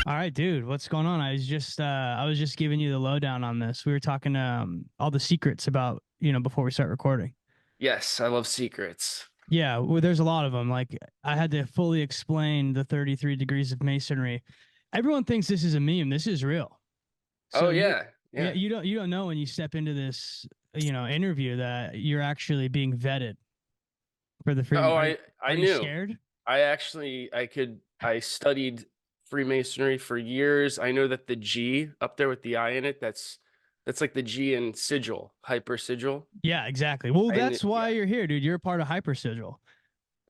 All right, dude, what's going on? I was just giving you the lowdown on this. We were talking all the secrets about, before we start recording. Yes, I love secrets. Yeah, well, there's a lot of them. Like I had to fully explain the 33 degrees of masonry. Everyone thinks this is a meme. This is real. Oh So yeah, yeah, yeah. you don't know when you step into this, interview that you're actually being vetted for the free. Oh, Are you I are you knew. scared? I studied Freemasonry for years. I know that the G up there with the I in it, that's like the G in sigil, hyper sigil. Yeah, exactly. Well, I knew, that's why yeah. you're here, dude. You're a part of Hypersigil.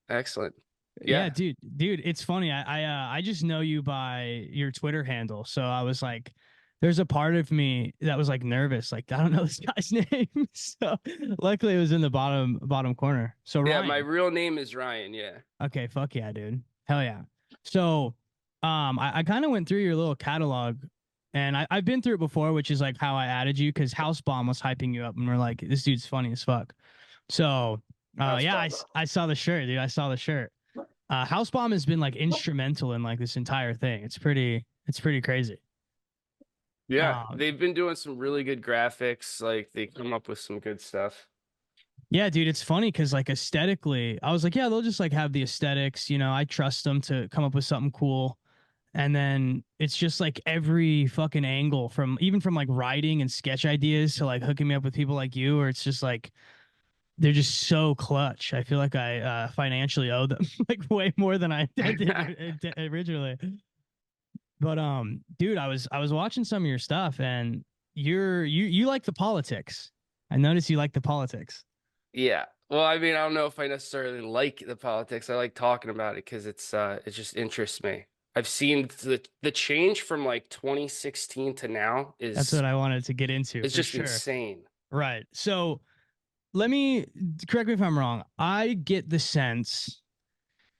Excellent. Yeah, Yeah. dude, it's funny. I just know you by your Twitter handle, so I was like, there's a part of me that was like nervous, like I don't know this guy's name. So luckily it was in the bottom corner. So Yeah, my Ryan, real name is Ryan, yeah. okay, fuck yeah, dude, hell yeah. So, I kind of went through your little catalog, and I've been through it before, which is like how I added you because Housebomb was hyping you up, and we're like, this dude's funny as fuck. So, House yeah, bomb. I saw the shirt, dude. I saw the shirt. Housebomb has been like instrumental in like this entire thing. It's pretty crazy. Yeah, Um, they've been doing some really good graphics. Like they come up with some good stuff. yeah, dude, it's funny because like aesthetically, I was like, yeah, they'll just like have the aesthetics. I trust them to come up with something cool. And then it's just like every fucking angle from even from like writing and sketch ideas to like hooking me up with people like you, or it's just like they're just so clutch. I feel like I financially owe them like way more than I did originally. But dude, I was watching some of your stuff and you like the politics. I noticed you like the politics. Yeah. Well, I mean, I don't know if I necessarily like the politics. I like talking about it because it just interests me. I've seen the change from like 2016 to now That's what I wanted to get into is for just sure. insane. Right. So let me correct me if I'm wrong. I get the sense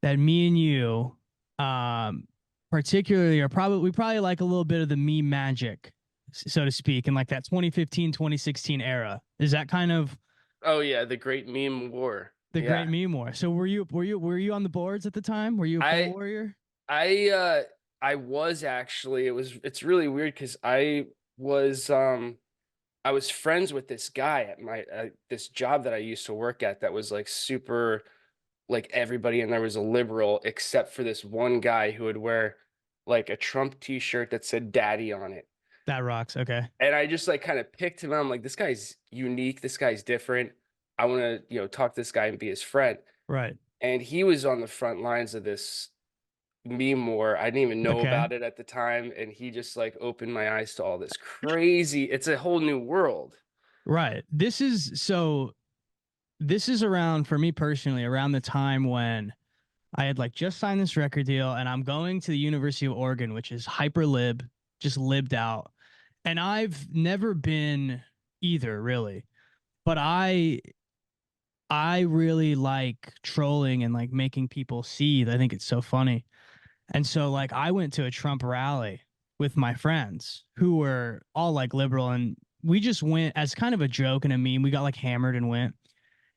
that me and you, um, particularly are probably we probably like a little bit of the meme magic, so to speak, in like that 2015, 2016 era. Is that kind of Oh yeah, the Great Meme War. the great Yeah. meme war? So were you on the boards at the time? Were you a poll I warrior? I uh I was actually it's really weird because was I was friends with this guy at my this job that I used to work at that was like super like everybody in there was a liberal except for this one guy who would wear like a Trump t-shirt that said daddy on it. That rocks. Okay. And I just like kind of picked him. I'm like, this guy's unique. This guy's different. I want to, talk to this guy and be his friend. Right. And he was on the front lines of this meme war. I didn't even know Okay. about it at the time. And he just like opened my eyes to all this crazy, it's a whole new world. Right. This is around for me personally around the time when I had like just signed this record deal and I'm going to the University of Oregon, which is hyper lib, just libbed out. And I've never been either really, but I really like trolling and like making people seethe. I think it's so funny. And so like I went to a Trump rally with my friends who were all like liberal and we just went as kind of a joke and a meme. We got like hammered and went.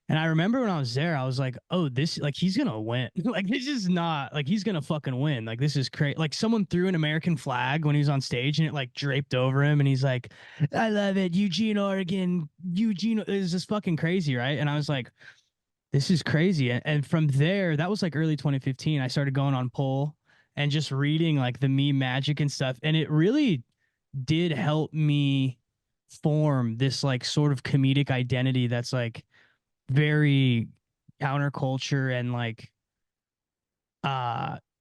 And I remember when I was there, I was like, oh, this, like, he's gonna win. Like, this is not, like, he's gonna fucking win. Like, this is crazy. Like, someone threw an American flag when he was on stage and it, like, draped over him. And he's like, I love it. Eugene, Oregon. Eugene. It was just fucking crazy, right? And I was like, this is crazy. And from there, that was like early 2015. I started going on poll and just reading, like, the meme magic and stuff. And it really did help me form this, like, sort of comedic identity that's, like, very counterculture and like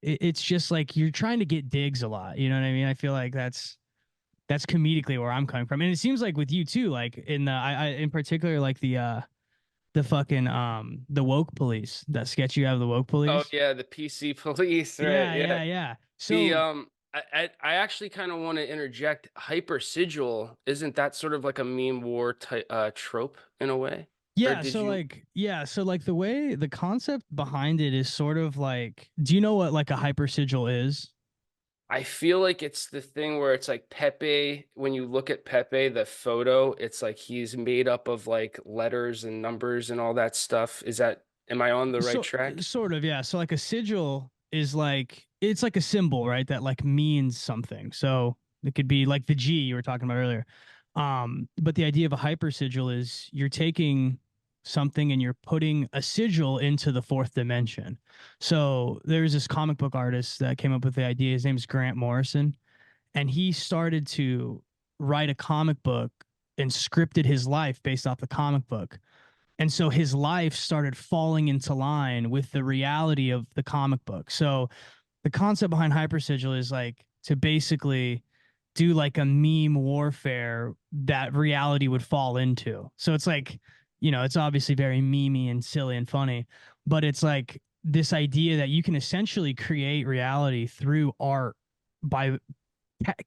it's just like you're trying to get digs a lot, you know what I mean? I feel like that's comedically where I'm coming from, and it seems like with you too, like in the I in particular like the fucking the woke police, that sketch you have, the woke Oh police. yeah, the PC police, right? Yeah, Yeah. yeah, yeah. The So I actually kind of want to interject hyper sigil. Isn't that sort of like a meme war type trope in a way? Or yeah, did so you like yeah, so like the way the concept behind it is sort of like, do you know what like a hyper sigil is? I feel like it's the thing where it's like Pepe, when you look at Pepe, the photo, it's like he's made up of like letters and numbers and all that stuff. Am I on the right So track? sort of, yeah. So like a sigil is like it's like a symbol, right? That like means something. So it could be like the G you were talking about earlier. But the idea of a hypersigil is you're taking something and you're putting a sigil into the fourth dimension. So there's this comic book artist that came up with the idea. His name is Grant Morrison, and he started to write a comic book and scripted his life based off the comic book. And so his life started falling into line with the reality of the comic book. So the concept behind hypersigil is like to basically do like a meme warfare that reality would fall into. So it's like, it's obviously very memey and silly and funny, but it's like this idea that you can essentially create reality through art by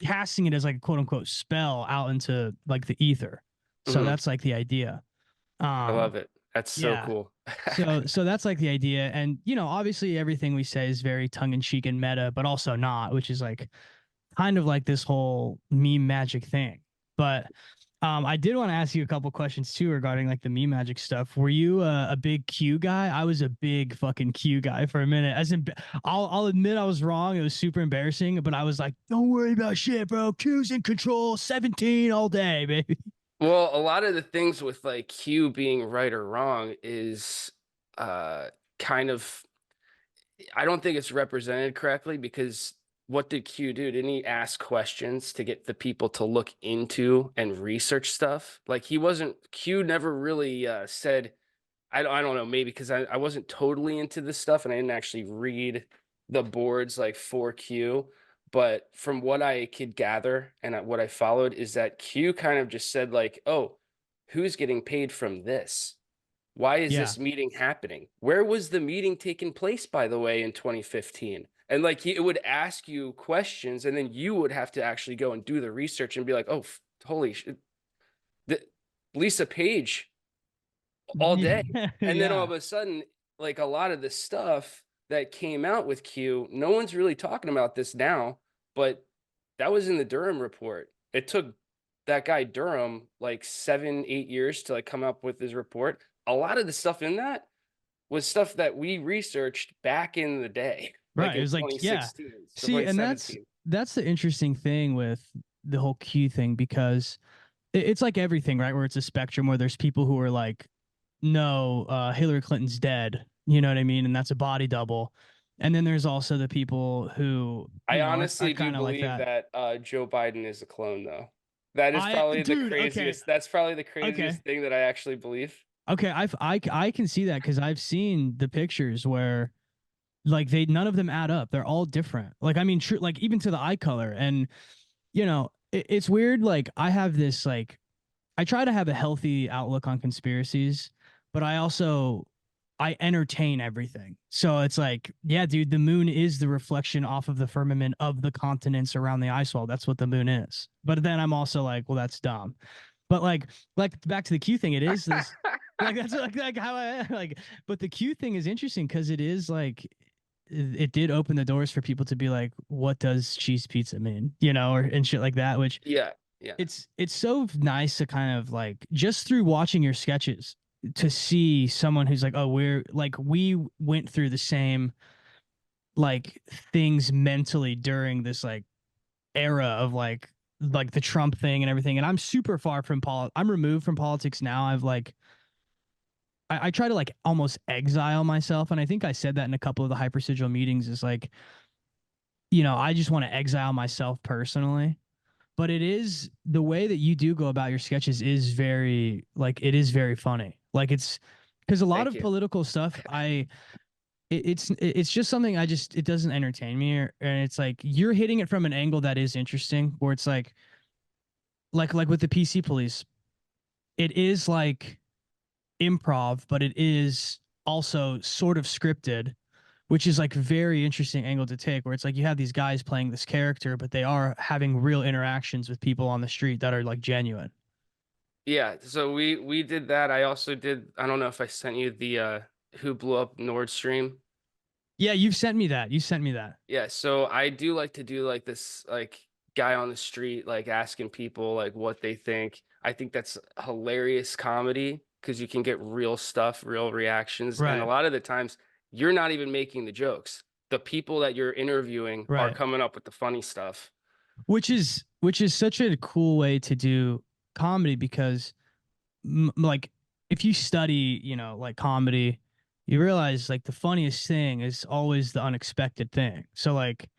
casting it as like a quote unquote spell out into like the ether. So Hmm. that's like the idea. I Um, love it. That's so yeah. cool. So that's like the idea. And obviously everything we say is very tongue in cheek and meta, but also not, which is like kind of like this whole meme magic thing. But I did want to ask you a couple questions too regarding like the meme magic stuff. Were you a big Q guy? I was a big fucking Q guy for a minute. I'll admit I was wrong. It was super embarrassing, but I was like, don't worry about shit, bro. Q's in control, 17 all day, baby. Well, a lot of the things with like Q being right or wrong is uh kind of, I don't think it's represented correctly because what did Q do? Didn't he ask questions to get the people to look into and research stuff? Like he wasn't, Q never really said, I don't know, maybe because I wasn't totally into this stuff and I didn't actually read the boards like for Q. But from what I could gather and what I followed is that Q kind of just said, like, oh, who's getting paid from this? Why is Yeah. this meeting happening? Where was the meeting taking place, by the way, in 2015? And like it would ask you questions, and then you would have to actually go and do the research and be like, oh, holy shit, Lisa Page all day. And then all of Yeah. a sudden, like a lot of the stuff that came out with Q, no one's really talking about this now, but that was in the Durham report. It took that guy Durham like 7, 8 years to like come up with his report. A lot of the stuff in that was stuff that we researched back in the day, like Right. It in was like, yeah. 2016, See, and that's 2017. that's the interesting thing with the whole Q thing because it's like everything, right? Where it's a spectrum where there's people who are like, no, Hillary Clinton's dead. You know what I mean? And that's a body double. And then there's also the people who, I are honestly do kind of like believe that. that Joe Biden is a clone, though. That is probably the Dude, okay, craziest. That's probably the okay, craziest thing that I actually believe. okay. I can see that because I've seen the pictures where like they none of them add up. They're all different. Like I mean, true, like even to the eye color, and it's weird. Like I have this like I try to have a healthy outlook on conspiracies, but I entertain everything. So it's like, yeah, dude, the moon is the reflection off of the firmament of the continents around the ice wall. That's what the moon is. But then I'm also like, well, that's dumb. But like back to the Q thing, it is this like that's like how I like. But the Q thing is interesting because it is like it did open the doors for people to be like, what does cheese pizza mean? Or and shit like that, which Yeah, yeah. it's so nice to kind of like just through watching your sketches to see someone who's like, oh, we went through the same like things mentally during this like era of like the Trump thing and everything. And I'm super far from I'm removed from politics now. I've like I try to like almost exile myself. And I think I said that in a couple of the hypersigil meetings is like, I just want to exile myself personally, but it is the way that you do go about your sketches is very like it is very funny. Like it's because a lot Thank of you. political stuff it's just something it doesn't entertain me, and it's like you're hitting it from an angle that is interesting where it's like with the PC police, it is like improv, but it is also sort of scripted, which is like very interesting angle to take where it's like you have these guys playing this character but they are having real interactions with people on the street that are like genuine. Yeah, so we did that. I also did, I don't know if I sent you the who blew up Nord Stream. Yeah, you've sent me that. You sent me that. Yeah, so I do like to do like this like guy on the street like asking people like what they think. I think that's hilarious comedy because you can get real stuff, real reactions, and a Right. lot of the times you're not even making the jokes. the people that you're interviewing are Right. coming up with the funny stuff. Which is such a cool way to do comedy because like if you study, like comedy, you realize like the funniest thing is always the unexpected thing. So like,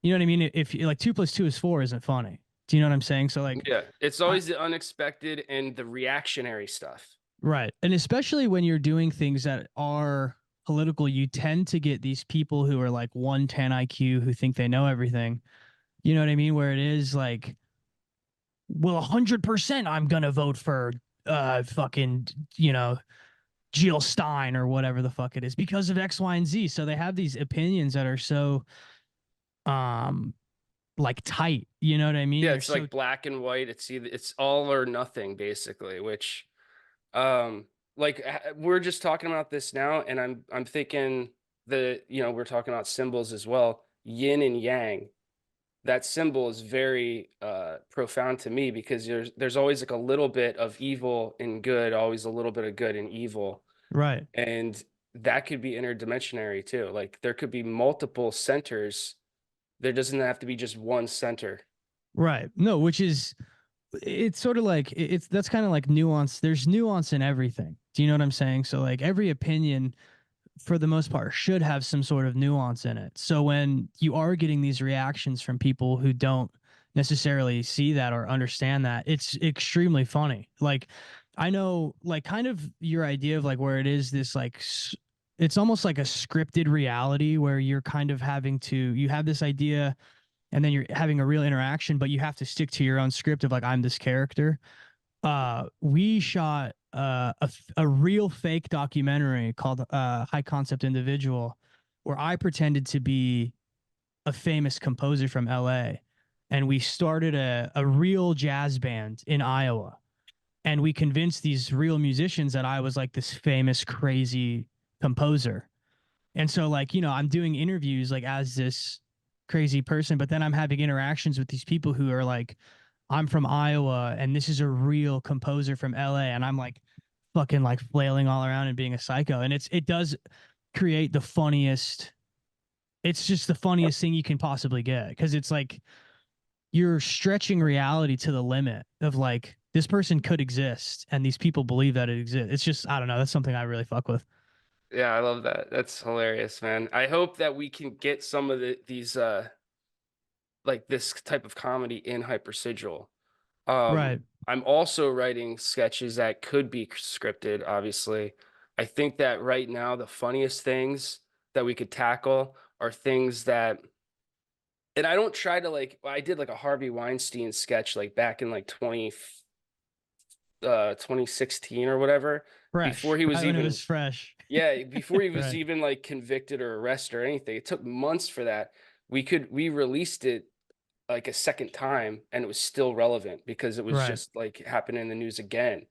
you know what I mean? If like 2 + 2 is 4 isn't funny. Do you know what I'm saying? So like, Yeah, it's I, always the unexpected and the reactionary stuff. right. And especially when you're doing things that are political, you tend to get these people who are like 110 IQ who think they know everything. You know what I mean? Where it is like, well, 100% I'm gonna vote for fucking, you know, Jill Stein or whatever the fuck it is because of X, Y, and Z. So they have these opinions that are so um like tight. You know what I mean? Yeah, They're it's so like black and white. It's all or nothing basically, which um we're just talking about this now and I'm thinking we're talking about symbols as well. Yin and yang. That symbol is very profound to me because there's always like a little bit of evil and good, always a little bit of good and evil. right, And that could be interdimensionary too. Like there could be multiple centers. There doesn't have to be just one center. right. No, which is it's sort of like it's that's kind of like nuance. There's nuance in everything. Do you know what I'm saying? So like every opinion for the most part should have some sort of nuance in it. So when you are getting these reactions from people who don't necessarily see that or understand that, it's extremely funny. Like I know like kind of your idea of like where it is this like it's almost like a scripted reality where you're kind of having to you have this idea and then you're having a real interaction but you have to stick to your own script of like I'm this character. We shot a real fake documentary called High Concept Individual, where I pretended to be a famous composer from LA. And we started a real jazz band in Iowa. And we convinced these real musicians that I was like this famous, crazy composer. And so, like, I'm doing interviews like as this crazy person, but then I'm having interactions with these people who are like, I'm from Iowa and this is a real composer from LA. And I'm like fucking like flailing all around and being a psycho. And it does create the funniest, it's just the funniest thing you can possibly get. Cause it's like you're stretching reality to the limit of like, this person could exist and these people believe that it exists. It's just, I don't know. That's something I really fuck with. Yeah, I love that. That's hilarious, man. I hope that we can get some of these like this type of comedy in hypersigil. Um, Right. I'm also writing sketches that could be scripted, obviously. I think that right now the funniest things that we could tackle are things that, and I don't try to like, I did like a Harvey Weinstein sketch like back in like 2016 or whatever, before Fresh. he was Right when it even, was fresh. yeah, before he was Right. even like convicted or arrested or anything. It took months for that. We released it like a second time and it was still relevant because it was Right. just like happening in the news again.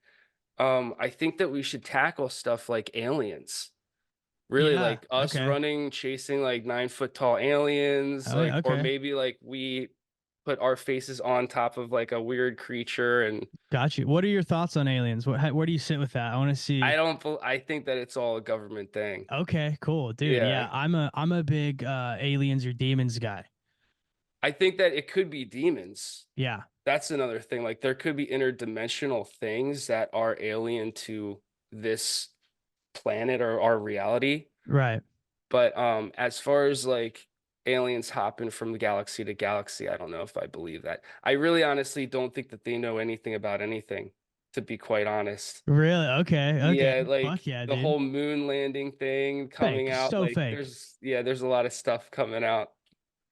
I think that we should tackle stuff like aliens. Really Yeah. like us Okay. running, chasing like 9 foot tall aliens, Oh yeah. like, or Okay. maybe like we put our faces on top of like a weird creature. And Got you. What are your thoughts on aliens? Where do you sit with that? I want to see. I think that it's all a government thing. Okay, cool, dude. Yeah. Yeah, I'm a big aliens or demons guy. I think that it could be demons. Yeah. That's another thing. Like there could be interdimensional things that are alien to this planet or our reality. Right. But as far as like aliens hopping from galaxy to galaxy, I don't know if I believe that. I really honestly don't think that they know anything about anything, to be quite honest. Really? Okay. Okay. Yeah, Fuck like yeah, the dude. whole moon landing thing coming Fake. out, So like fake. there's a lot of stuff coming out.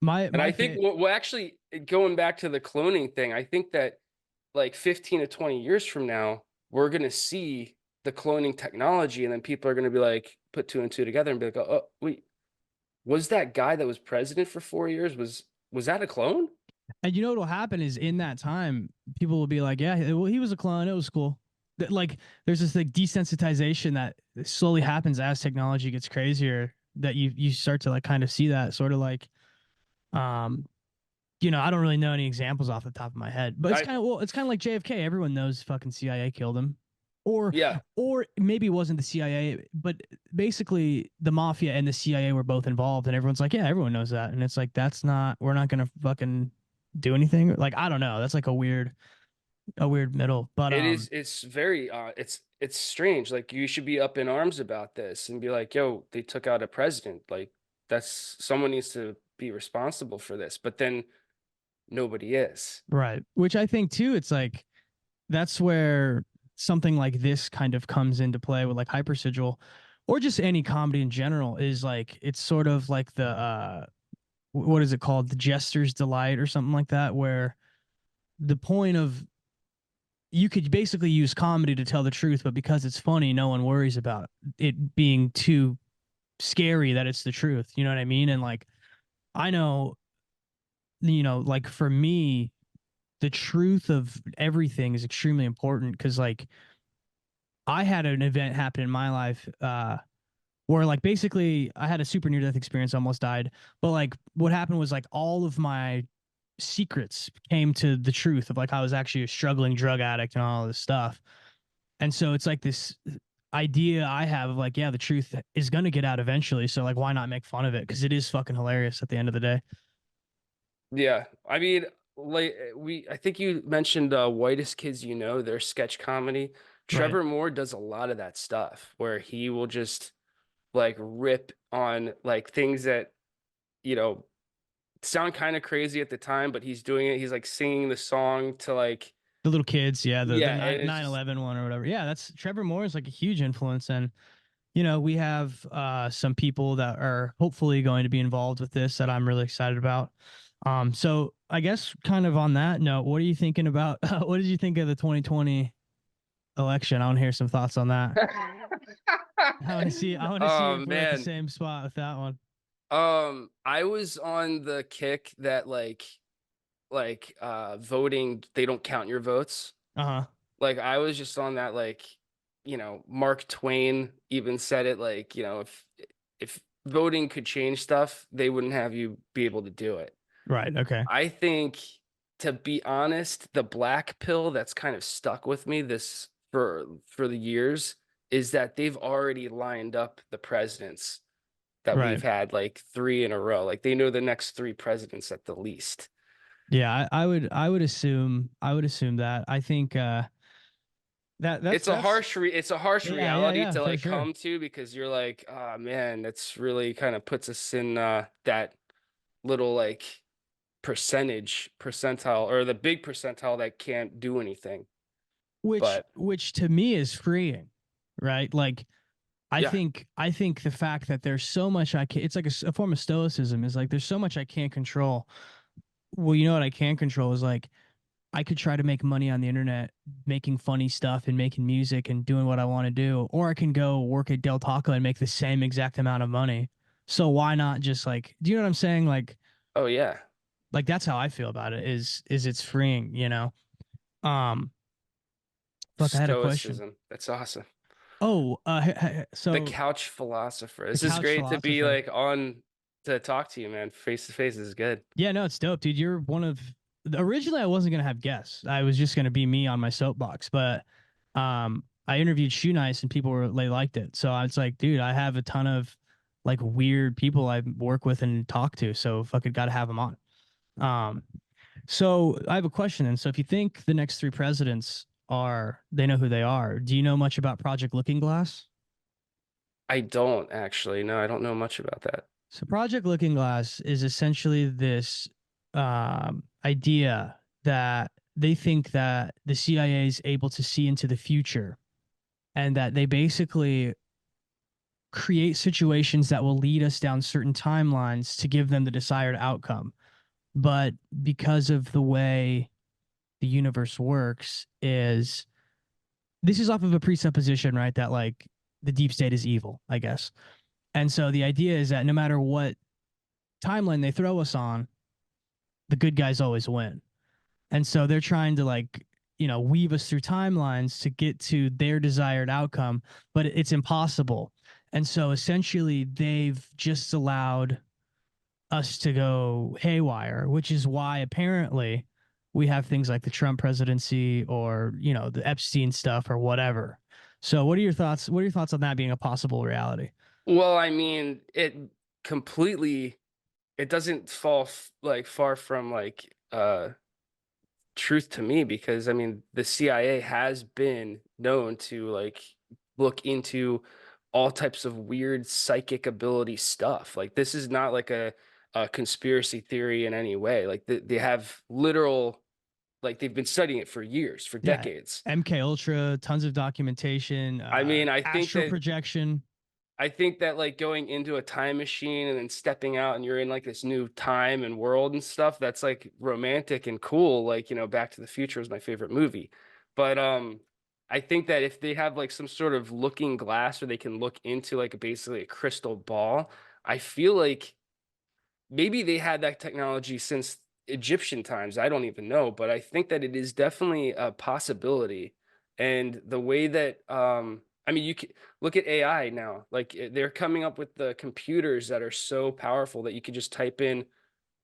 My And my I think fa well actually going back to the cloning thing, I think that like 15 to 20 years from now, we're going to see the cloning technology and then people are going to be like put two and two together and be like, "Oh, wait, was that guy that was president for 4 years was that a clone?" and you know what'll happen is in that time, people will be like, yeah, well, he was a clone. It was cool. Like there's this like desensitization that slowly happens as technology gets crazier. That you start to like kind of see that sort of like um I don't really know any examples off the top of my head, but it's I kind of well, it's kind of like JFK. Everyone knows fucking CIA killed him. or Yeah, or maybe it wasn't the CIA, but basically the mafia and the CIA were both involved, and everyone's like, yeah, everyone knows that, and it's like that's not we're not gonna fucking do anything. Like I don't know, that's like a weird middle, but it is. It's very it's strange. Like you should be up in arms about this and be like, yo, they took out a president. Like that's someone needs to be responsible for this. But then nobody is. right, which I think too, it's like that's where something like this kind of comes into play with like hypersigil or just any comedy in general is like it's sort of like the what is it called, the jester's delight or something like that, where the point of you could basically use comedy to tell the truth, but because it's funny, no one worries about it being too scary that it's the truth. You know what I mean? And like, I know, like for me, the truth of everything is extremely important because like I had an event happen in my life where like basically I had a super near death experience, almost died. But like what happened was like all of my secrets came to the truth of like I was actually a struggling drug addict and all this stuff. And so it's like this idea I have of like, yeah, the truth is going to get out eventually. So like, why not make fun of it? Because it is fucking hilarious at the end of the day. Yeah. I mean, like I think you mentioned Whitest Kids You Know, their sketch comedy. Right. Trevor Moore does a lot of that stuff where he will just like rip on like things that, you know, sound kind of crazy at the time, but he's doing it. He's like singing the song to like, The little kids, yeah, the yeah, 9 and it's nine just, 11 one or whatever. Yeah, that's Trevor Moore is like a huge influence. And, we have some people that are hopefully going to be involved with this that I'm really excited about. So I guess kind of on that note, what are you thinking about? What did you think of the 2020 election? I want to hear some thoughts on that. I want to see oh if we're at the man. same spot with that one. I was on the kick that voting, they don't count your votes. Uh-huh. Like I was just on that like, Mark Twain even said it like, if voting could change stuff, they wouldn't have you be able to do it. Right. Okay. I think, to be honest, the black pill that's kind of stuck with me this for the years is that they've already lined up the presidents that Right. we've had like three in a row. Like they know the next three presidents at the least. Yeah, I would assume that. I think that's It's a harsh yeah, yeah, reality yeah, to for like sure. come to because you're like, oh man, that's really kind of puts us in that little like percentile or the big percentile that can't do anything. But Which to me is freeing, right? Like yeah. I think the fact that there's so much I can, it's like a form of stoicism is like there's so much I can't control. Well, you know what I can control is like I could try to make money on the internet, making funny stuff and making music and doing what I want to do, or I can go work at Del Taco and make the same exact amount of money. So why not just like, do you know what I'm saying? Oh yeah. Like that's how I feel about it is it's freeing, you know? Um, fuck, I had a question. Stoicism. That's awesome. Oh, The so couch philosopher. the This is couch great to be philosopher. like on to talk to you, man. Face to face is good. Yeah, no, it's dope, dude. You're one of originally I wasn't gonna have guests. I was just gonna be me on my soapbox, but I interviewed Shoe Nice and people were they liked it. So I was like, dude, I have a ton of like weird people I work with and talk to, so fucking gotta have them on. Um, so I have a question then. So if you think the next three presidents are they know who they are, do you know much about Project Looking Glass? I don't actually. No, I don't know much about that. So Project Looking Glass is essentially this idea that they think that the CIA is able to see into the future and that they basically create situations that will lead us down certain timelines to give them the desired outcome. But because of the way the universe works is this is off of a presupposition, right? That like the deep state is evil, I guess. And so the idea is that no matter what timeline they throw us on, the good guys always win. And so they're trying to like, weave us through timelines to get to their desired outcome, but it's impossible. And so essentially they've just allowed us to go haywire, which is why apparently we have things like the Trump presidency or, the Epstein stuff or whatever. So what are your thoughts? What are your thoughts on that being a possible reality? Well, I mean, it completely it doesn't fall like far from like truth to me because I mean the CIA has been known to like look into all types of weird psychic ability stuff. Like this is not like a conspiracy theory in any way. Like they have literal like they've been studying it for years, for Yeah, decades. MK Ultra, tons of documentation, I mean, astral projection. I think that like going into a time machine and then stepping out and you're in like this new time and world and stuff, that's like romantic and cool. Like, you know, Back to the Future was my favorite movie. But I think that if they have like some sort of looking glass or they can look into like basically a crystal ball, I feel like maybe they had that technology since Egyptian times. I don't even know, but I think that it is definitely a possibility. And the way that I mean, you can look at AI now. Like they're coming up with the computers that are so powerful that you could just type in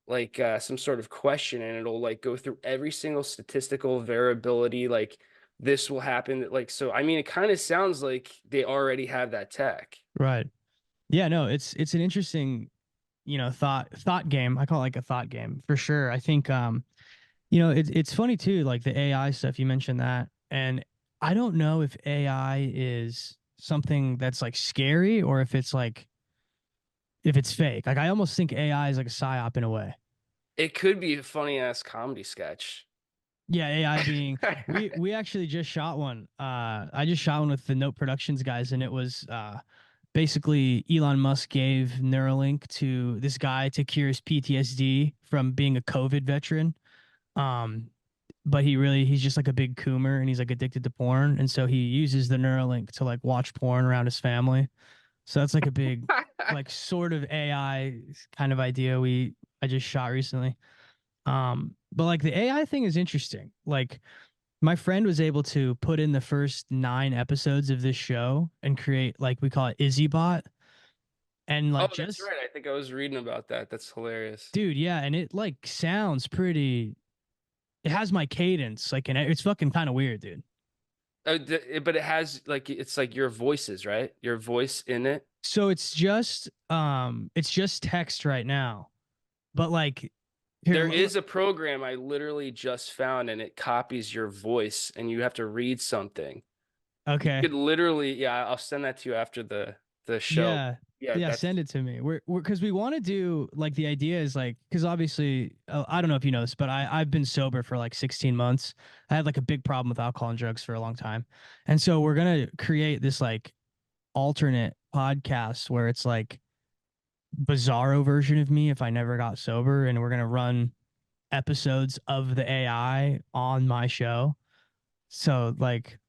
like some sort of question and it'll like go through every single statistical variability like this will happen like so I mean it kind of sounds like they already have that tech. Right. Yeah, no, it's an interesting, thought game. I call it like a thought game for sure. I think it's funny too, like the AI stuff you mentioned that. And I don't know if AI is something that's like scary or if it's fake. Like I almost think AI is like a psyop in a way. It could be a funny ass comedy sketch. Yeah, AI being we actually just shot one. I just shot one with the Note Productions guys, and it was basically Elon Musk gave Neuralink to this guy to cure his PTSD from being a COVID veteran. Um, but he's just like a big coomer and he's like addicted to porn, and so he uses the Neuralink to like watch porn around his family. So that's like a big like sort of AI kind of idea I just shot recently. But like the AI thing is interesting. Like my friend was able to put in the first 9 episodes of this show and create like we call it Izzy Bot. And Oh, like that's just right. I think I was reading about that. That's hilarious. dude, yeah, and it like sounds pretty it has my cadence, like and it's fucking kind of weird, dude. But it has like it's like your voices, right? Your voice in it. So it's just text right now. But like here There is a program I literally just found and it copies your voice and you have to read something. You okay. could literally, yeah, I'll send that to you after the show. Yeah. Yeah, Yeah, that's send it to me. We're because we want to do like the idea is like because obviously I don't know if you know this, but I've been sober for like 16 months. I had like a big problem with alcohol and drugs for a long time, and so we're gonna create this like alternate podcast where it's like bizarro version of me if I never got sober, and we're gonna run episodes of the AI on my show. So like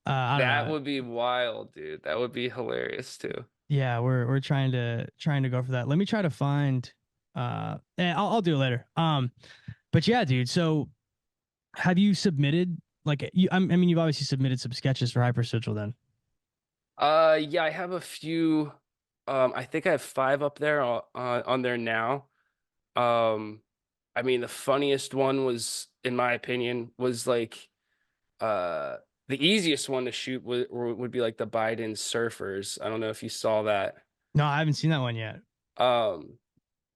I don't that know. would be wild, dude. That would be hilarious too. Yeah, we're trying to go for that. Let me try to find I'll do it later. But yeah, dude. So have you submitted like I mean you've obviously submitted some sketches for Hypersocial then. Yeah, I have a few. I think I have five up there on there now. Um, I mean, the funniest one was, in my opinion, was like the easiest one to shoot would be like the Biden surfers. I don't know if you saw that. No, I haven't seen that one yet. Um,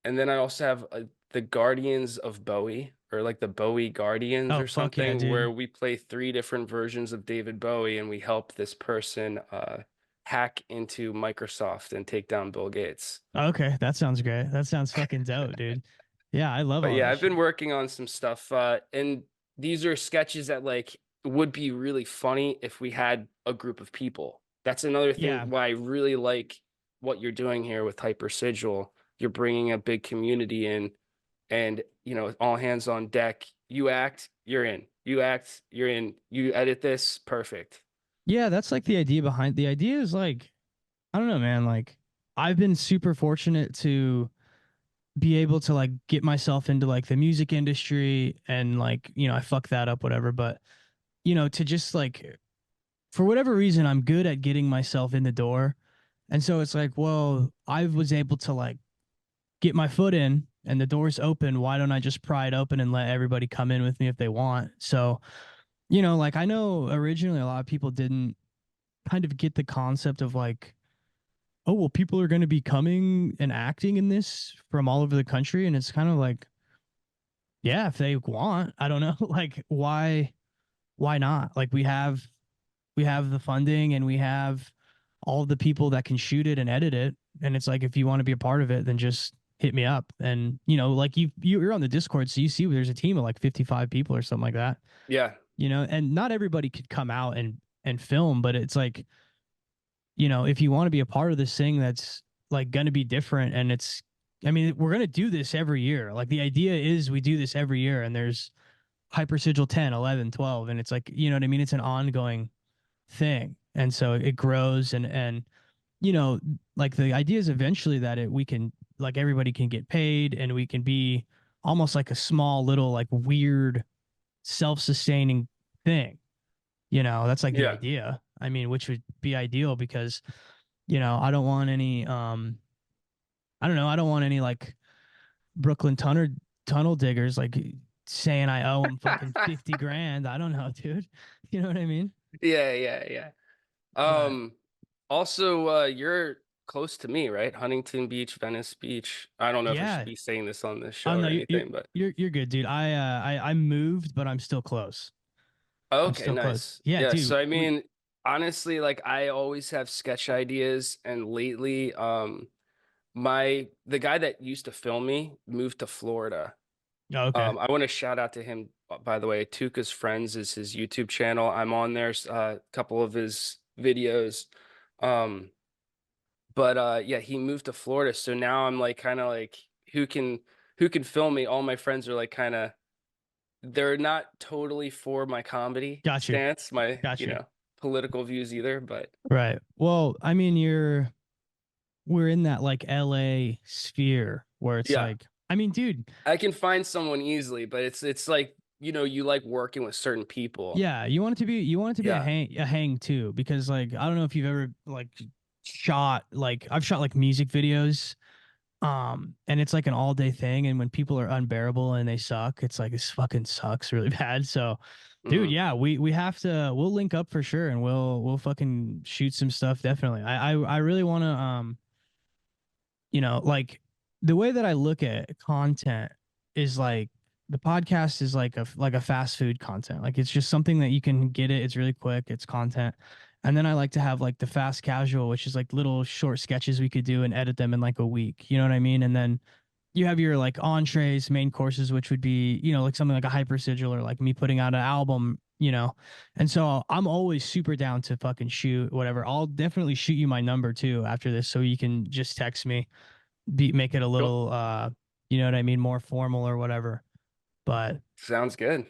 and then I also have the Guardians of Bowie, or like the Bowie Guardians Oh or fuck yeah, something, where dude. we play three different versions of David Bowie and we help this person hack into Microsoft and take down Bill Gates. Okay, that sounds great. That sounds fucking dope, dude. Yeah, I love But all yeah, that I've been shit. working on some stuff, and these are sketches that like would be really funny if we had a group of people. That's another Yeah. thing why I really like what you're doing here with Hyper Sigil. You're bringing a big community in, and you know, all hands on deck. You act, you're in. You act, you're in. You edit this, perfect. Yeah, that's like the idea behind the idea is like I don't know, man, like I've been super fortunate to be able to like get myself into like the music industry and like, I fucked that up whatever, but to just like for whatever reason I'm good at getting myself in the door. And so it's like, well, I was able to like get my foot in and the door's open. Why don't I just pry it open and let everybody come in with me if they want? So, like I know originally a lot of people didn't kind of get the concept of like, oh, well, people are going to be coming and acting in this from all over the country. And it's kind of like, yeah, if they want, I don't know, like why not? Like we have the funding and we have all the people that can shoot it and edit it. And it's like, if you want to be a part of it, then just hit me up. And like you're on the Discord, so you see there's a team of like 55 people or something like that. Yeah. And not everybody could come out and film, but it's like, if you want to be a part of this thing that's like going to be different and I mean, we're going to do this every year. Like the idea is we do this every year and there's hyper sigil 10, 11, 12. And it's like, you know what I mean? It's an ongoing thing. And so it grows and, you know, like the idea is eventually that we can, like everybody can get paid and we can be almost like a small little, like weird self-sustaining thing. That's like the Yeah. idea. I mean, which would be ideal because I don't want any I don't know, I don't want any like Brooklyn tunnel diggers like saying I owe them fucking 50 grand. I don't know, dude. You know what I mean? Yeah, yeah, yeah. But Also, you're close to me, right? Huntington Beach, Venice Beach. I don't know if I should yeah. be saying this on this Oh show no, or anything, but you're good, dude. I moved, but I'm still close. I'm okay, still close. nice. Yeah, Yeah, so dude. I mean, honestly, like I always have sketch ideas, and lately, the guy that used to film me moved to Florida. Oh, okay. I want to shout out to him, by the way. Tuca's Friends is his YouTube channel. I'm on there, a couple of his videos. Um, but yeah, he moved to Florida, so now I'm like kind of like who can who can film me? All my friends are like kind of they're not totally for my comedy Got you. stance, my, Got you. political views either, but Right. Well, I mean, we're in that like LA sphere where it's yeah, like, I mean, dude, I can find someone easily, but it's like, you like working with certain people. yeah, you want it to be Yeah. a hang too, because like I don't know if you've ever like shot like I've shot like music videos. And it's like an all day thing, and when people are unbearable and they suck, it's like this fucking sucks really bad. So, dude, Hmm. yeah, we'll link up for sure, and we'll fucking shoot some stuff definitely. I really want to like the way that I look at content is like the podcast is like a fast food content. Like it's just something that you can get it. It's really quick. It's content. And then I like to have like the fast casual, which is like little short sketches we could do and edit them in like a week. You know what I mean? And then you have your like entrees, main courses, which would be, like something like a hyper sigil or like me putting out an album. And so I'm always super down to fucking shoot whatever. I'll definitely shoot you my number too after this so you can just text me, make it a Cool. little you know what I mean, more formal or whatever. But Sounds good.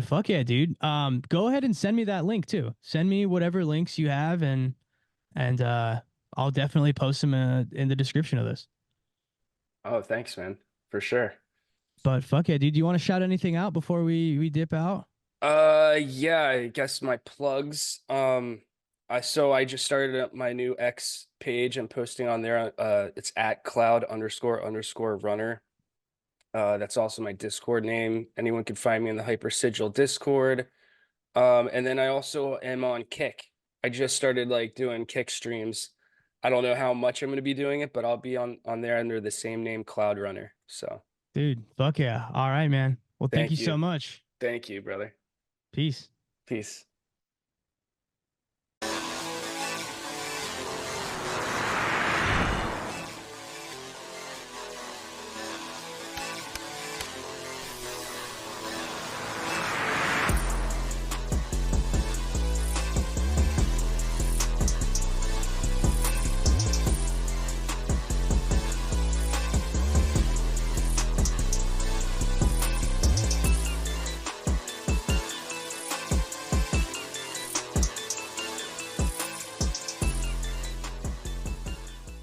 fuck yeah, dude. Go ahead and send me that link too. Send me whatever links you have and I'll definitely post them in the description of this. Oh, thanks, man. For sure. But fuck yeah, dude. Do you want to shout anything out before we dip out? Yeah, I guess my plugs. I just started up my new X page. I'm posting on there. It's at cloud__runner. That's also my Discord name. Anyone can find me in the Hyper Sigil Discord. And then I also am on Kick. I just started like doing Kick streams. I don't know how much I'm going to be doing it, but I'll be on there under the same name, Cloud Runner. So Dude, fuck yeah. All right, man. Well, thank you thank so you. much. Thank you, brother. Peace. Peace.